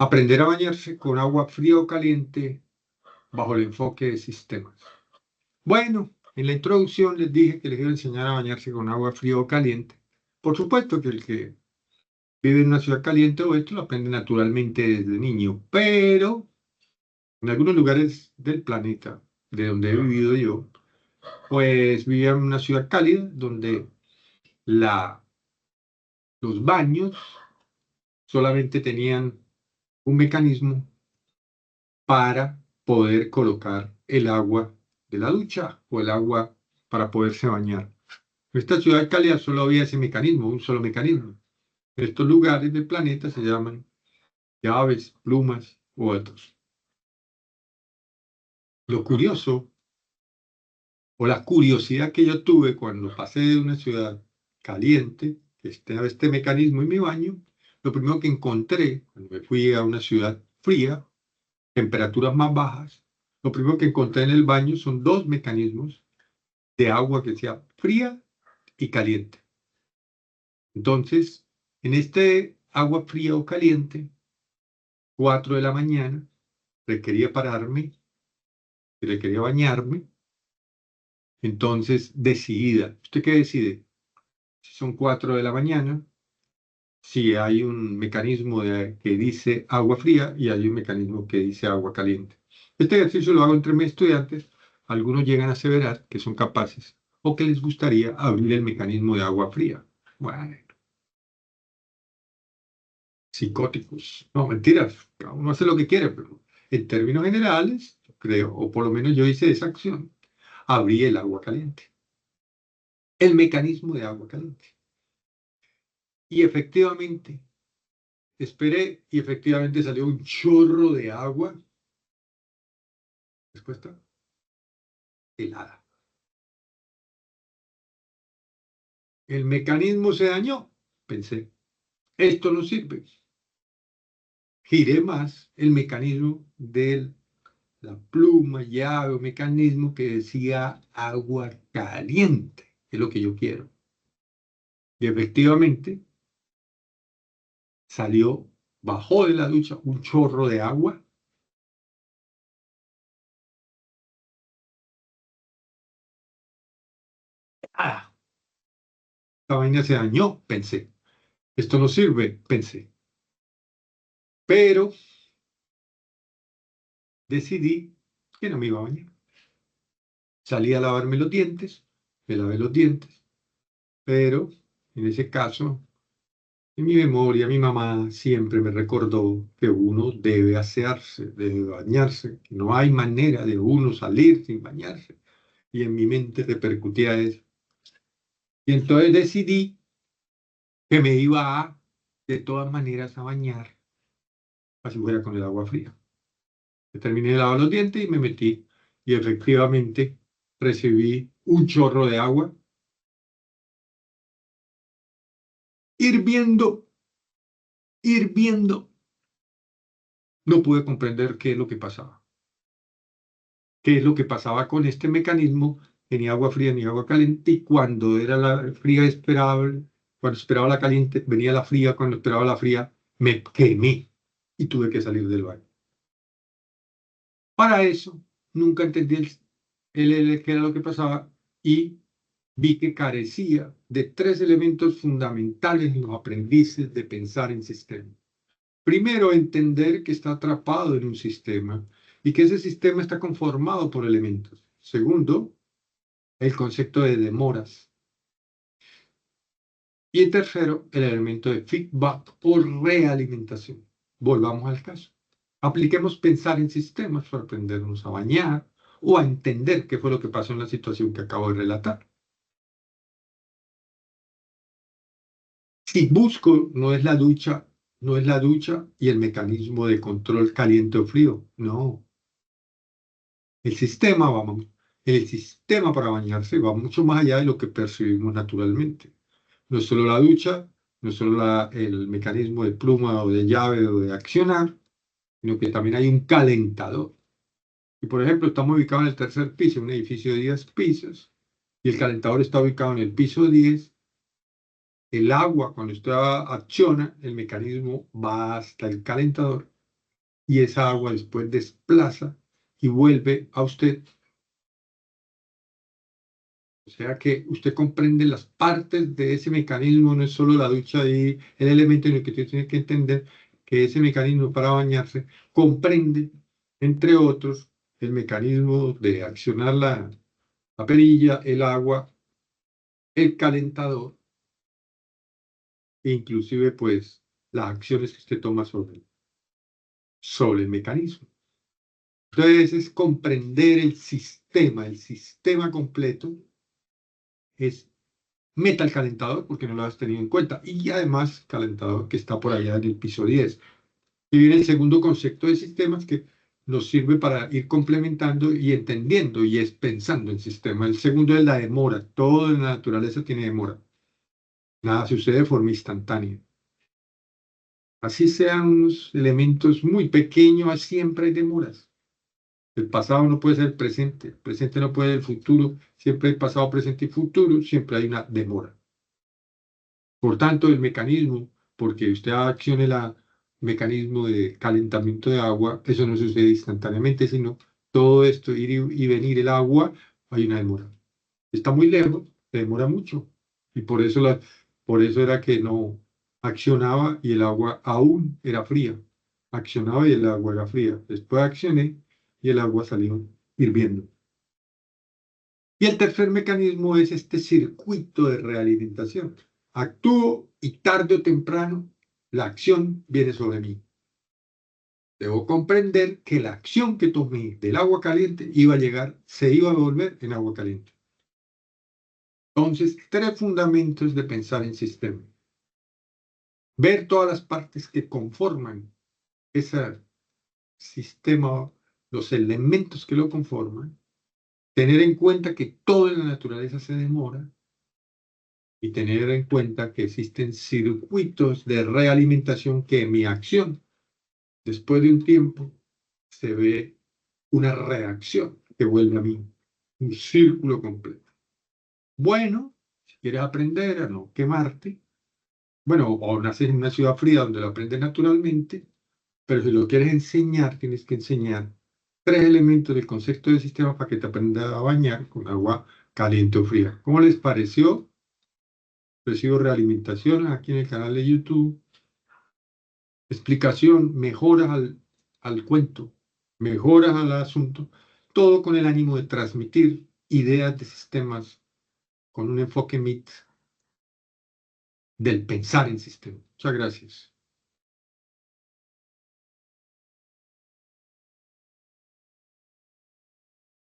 Aprender a bañarse con agua fría o caliente bajo el enfoque de sistemas. Bueno, en la introducción les dije que les iba a enseñar a bañarse con agua fría o caliente. Por supuesto que el que vive en una ciudad caliente o esto lo aprende naturalmente desde niño, pero en algunos lugares del planeta, de donde he vivido yo, pues vivía en una ciudad cálida donde los baños solamente tenían un mecanismo para poder colocar el agua de la ducha o el agua para poderse bañar. En esta ciudad cálida solo había ese mecanismo, un solo mecanismo. Estos lugares del planeta se llaman llaves, plumas u otros. Lo curioso o la curiosidad que yo tuve cuando pasé de una ciudad caliente, que estaba este mecanismo en mi baño, lo primero que encontré cuando me fui a una ciudad fría, temperaturas más bajas, lo primero que encontré en el baño son dos mecanismos de agua que sea fría y caliente. Entonces, en este agua fría o caliente, 4 de la mañana, requería pararme, requería bañarme. Entonces, decidida. ¿Usted qué decide? Si son 4 de la mañana, si hay un mecanismo que dice agua fría y hay un mecanismo que dice agua caliente. Este ejercicio lo hago entre mis estudiantes. Algunos llegan a aseverar que son capaces o que les gustaría abrir el mecanismo de agua fría. Bueno, psicóticos. No, mentiras. Cada uno hace lo que quiere, pero en términos generales, creo, o por lo menos yo hice esa acción, abrí el agua caliente. El mecanismo de agua caliente. Y efectivamente, esperé y efectivamente salió un chorro de agua. Respuesta, helada. El mecanismo se dañó. Pensé, esto no sirve. Giré más el mecanismo de la pluma, llave o mecanismo que decía agua caliente, que es lo que yo quiero. Y efectivamente salió, bajó de la ducha un chorro de agua. ¡Ah! La vaina se dañó, pensé. Esto no sirve, pensé. Pero decidí que no me iba a bañar. Salí a lavarme los dientes, me lavé los dientes, pero en ese caso, en mi memoria, mi mamá siempre me recordó que uno debe asearse, debe bañarse, que no hay manera de uno salir sin bañarse. Y en mi mente repercutía eso. Y entonces decidí que me iba de todas maneras, a bañar, así fuera con el agua fría. Terminé de lavar los dientes y me metí. Y efectivamente recibí un chorro de agua hirviendo, hirviendo. No pude comprender qué es lo que pasaba. ¿Qué es lo que pasaba con este mecanismo? Que ni agua fría ni agua caliente, y cuando era la fría esperable, cuando esperaba la caliente, venía la fría, cuando esperaba la fría, me quemé y tuve que salir del baño. Para eso, nunca entendí qué era lo que pasaba y vi que carecía de tres elementos fundamentales en los aprendices de pensar en sistema. Primero, entender que está atrapado en un sistema y que ese sistema está conformado por elementos. Segundo, el concepto de demoras. Y tercero, el elemento de feedback o realimentación. Volvamos al caso. Apliquemos pensar en sistemas para aprendernos a bañar o a entender qué fue lo que pasó en la situación que acabo de relatar. Si busco, no es la ducha y el mecanismo de control caliente o frío. No, el sistema el sistema para bañarse va mucho más allá de lo que percibimos naturalmente. No es solo la ducha, no es solo el mecanismo de pluma o de llave o de accionar, sino que también hay un calentador. Y por ejemplo, estamos ubicados en el tercer piso, un edificio de 10 pisos, y el calentador está ubicado en el piso 10. El agua, cuando usted acciona, el mecanismo va hasta el calentador y esa agua después desplaza y vuelve a usted. O sea que usted comprende las partes de ese mecanismo, no es solo la ducha y el elemento en el que usted tiene que entender que ese mecanismo para bañarse comprende, entre otros, el mecanismo de accionar la perilla, el agua, el calentador, e inclusive pues las acciones que usted toma sobre el mecanismo. Entonces es comprender el sistema completo es meta el calentador porque no lo has tenido en cuenta y además calentador que está por allá en el piso 10. Y viene el segundo concepto de sistemas que nos sirve para ir complementando y entendiendo y es pensando en sistema. El segundo es la demora. Todo en la naturaleza tiene demora. Nada sucede de forma instantánea. Así sean unos elementos muy pequeños, siempre hay demoras. El pasado no puede ser el presente no puede ser el futuro, siempre hay pasado, presente y futuro, siempre hay una demora. Por tanto, el mecanismo, porque usted accione el mecanismo de calentamiento de agua, eso no sucede instantáneamente, sino todo esto, ir y venir el agua, hay una demora. Está muy lejos, se demora mucho. Y por eso era que no accionaba y el agua aún era fría. Accionaba y el agua era fría. Después accioné y el agua salió hirviendo. Y el tercer mecanismo es este circuito de realimentación. Actúo y tarde o temprano la acción viene sobre mí. Debo comprender que la acción que tomé del agua caliente iba a llegar, se iba a volver en agua caliente. Entonces, tres fundamentos de pensar en sistema. Ver todas las partes que conforman ese sistema, los elementos que lo conforman. Tener en cuenta que todo en la naturaleza se demora y tener en cuenta que existen circuitos de realimentación que mi acción, después de un tiempo, se ve una reacción que vuelve a mí, un círculo completo. Bueno, si quieres aprender a no quemarte, bueno, o naces en una ciudad fría donde lo aprendes naturalmente, pero si lo quieres enseñar, tienes que enseñar tres elementos del concepto del sistema para que te aprendas a bañar con agua caliente o fría. ¿Cómo les pareció? Recibo realimentación aquí en el canal de YouTube, explicación, mejoras al cuento, mejoras al asunto, todo con el ánimo de transmitir ideas de sistemas con un enfoque MIT del pensar en sistemas. Muchas gracias.